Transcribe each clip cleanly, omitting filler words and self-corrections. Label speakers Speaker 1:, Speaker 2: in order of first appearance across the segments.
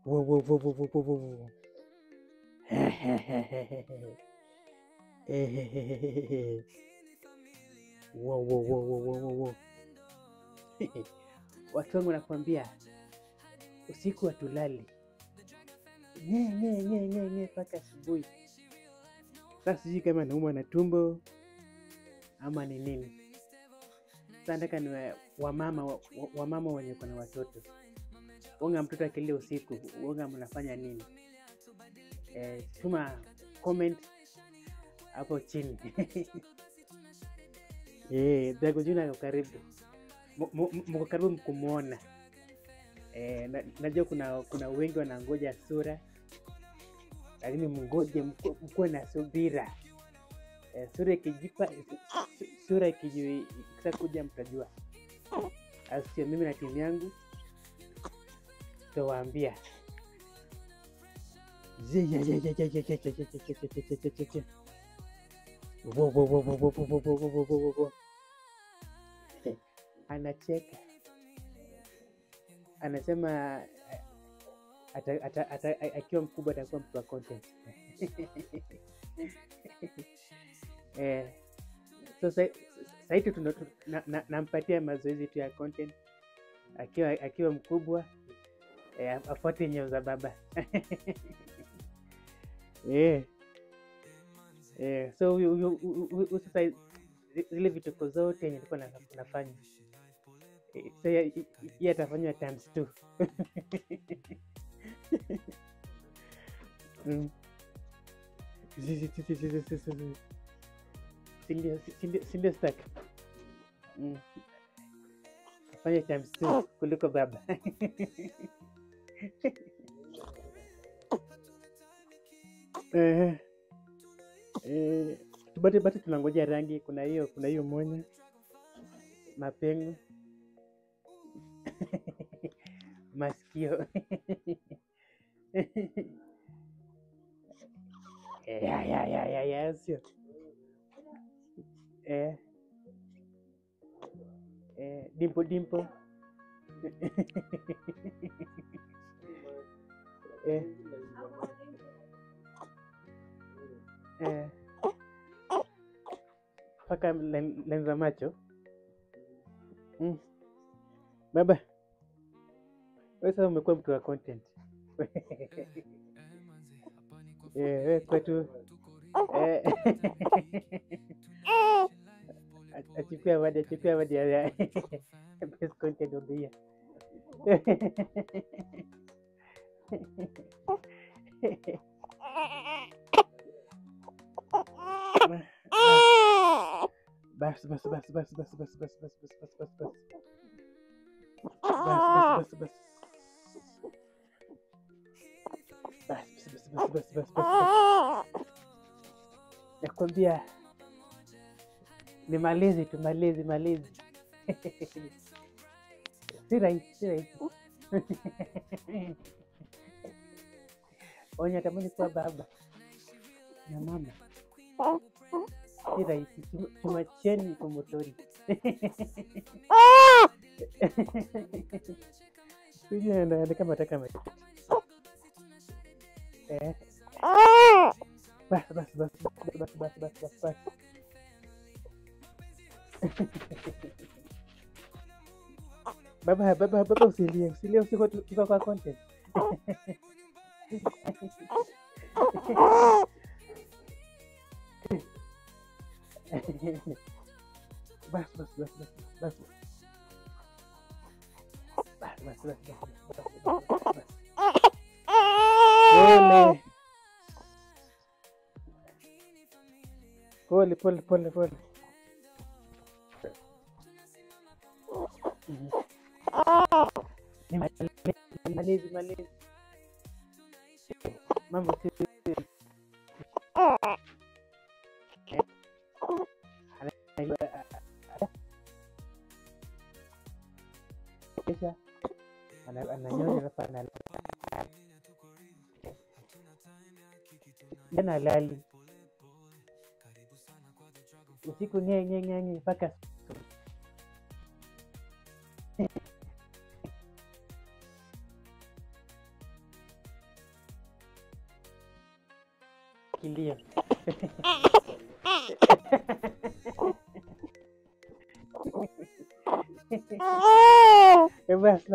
Speaker 1: Wo wo wo wo wo wo wo wo. Wo wo wo wo wo wo wo. Watu wangu nakwambia usiku hatulali. Nye mpaka asubuhi. Sasa sijui kama naumwa na tumbo ama ni nini. Sasa nataka ni wamama wenye kuna watoto. Wanga mtoto akilia usiku, wanga mnafanya nini? Tuma comment hapo chini. Drago Junior yuko karibu. Mko karibu kumuona. Najua kuna wengi wanangoja sura. Lakini mngoje, mkuwe na subira. Sura ikishakuja mtajua. Asio mimi na timu yangu tutawaambia. Anacheka. Anasema akiwa mkubwa atakuwa mtu wa content. So sasa nampatia mazoezi tu ya content. Akiwa mkubwa afuate nyayo za baba. So sasa zile vituko zote yenye nilikuwa nafanya. So yeye atafanywa times 2. Sindio stack. Afanya times 2 kuliko baba. Bado tunangoja rangi. Kuna hiyo monya, mapengo, masikio. Sio. Dimpo. Paka lenza macho. Baba, wewe sasa umekuwa mtu wa content. Wewe kwetu achukua wadi ya best content of the year. Bas. Nakwambia ni malezi. Si rahisi. Onya tamani kuwa baba na mama. Si rahisi. Tumacheni kumotori. Sijui anaenda kama ataka. Bas. Baba usilie usiku kwa content. Bas. Pole. Malezi. Mambo si ananyonya hapa na lali usiku nye mpaka kilio. Bas.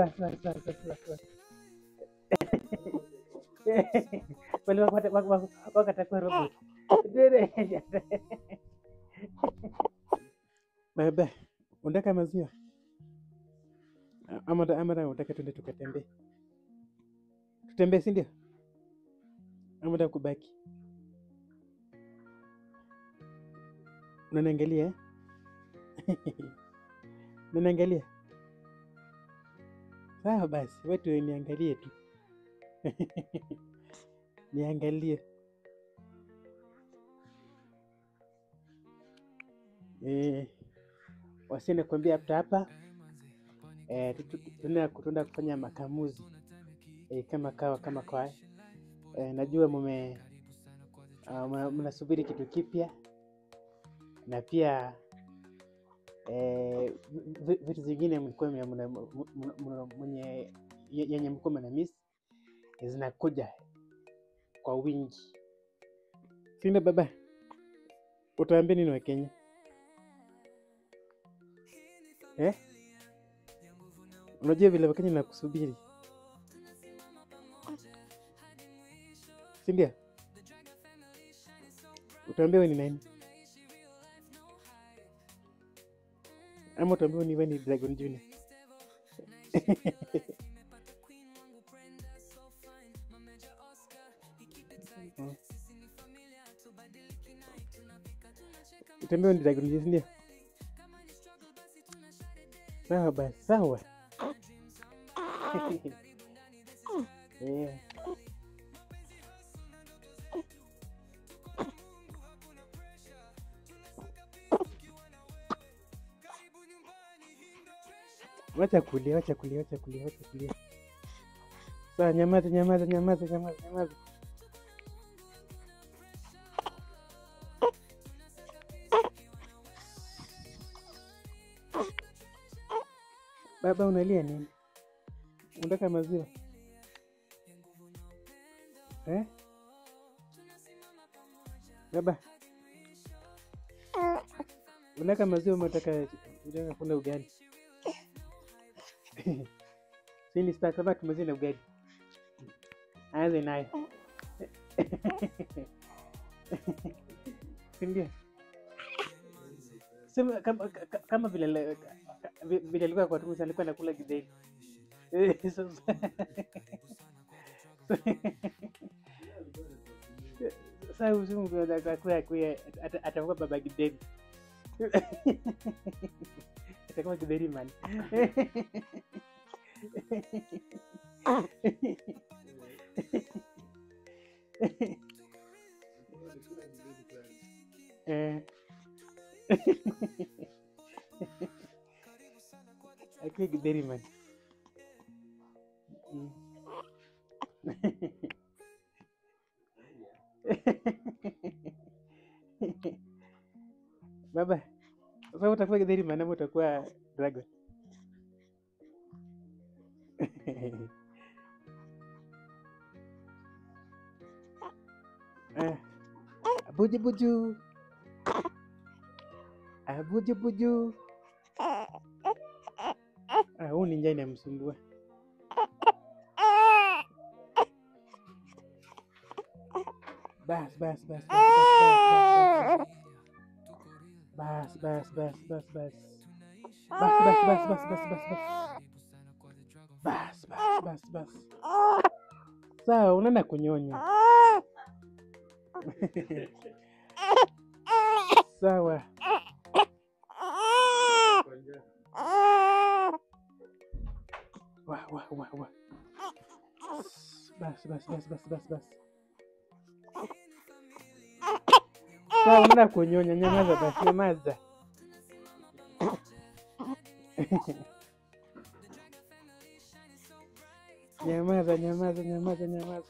Speaker 1: Wale wakatakuwa robot. Baba, unataka maziwa? Ama unataka twende tukatembee? Tutembee, si ndio? Ama unataka kubaki? Unaniangalia? Unaniangalia? Sawa basi, watu niangalie tu. Niangalie. Wasiende kuambia hapa. Tunaenda kufanya makamuzi. Kama kawa. Najua mnasubiri kitu kipya. Na pia vitu zingine mlikuwa yenye mlikuwa mnamiss zinakuja kwa wingi. Sina baba. Utaambia nini wa Kenya? Unajua vile Wakenya nakusubiri. Si ndio? Utaambia wewe ni nani? Ama utaambia wewe ni Dragon Junior? Utaambia wewe ni Dragon Junior, si ndio? Sawa basi, sawa. Wacha kulia. Sawa, nyamaza. Baba, unalia nini? Unataka maziwa? Baba. Unataka maziwa, unataka kula ugali? Sini kama tumezina ugali. Aanze naye. Ndio. Sema kama vile alikuwa kwa tumbo alikuwa anakula githeri. Sasa usimu kwa atakuwa baba githeri. Atakuwa githeri man. Akiwa githeri man. Baba, sasa utakuwa githeri man ama utakuwa dragon? Buju. Buju. Huyu ni njaa inamsumbua. Bas. Sawa, unaenda kunyonya. Sawa. Wa. Bas. Sawa, unaenda kunyonya. Nyamaza basi, nyamaza. Nyamaza.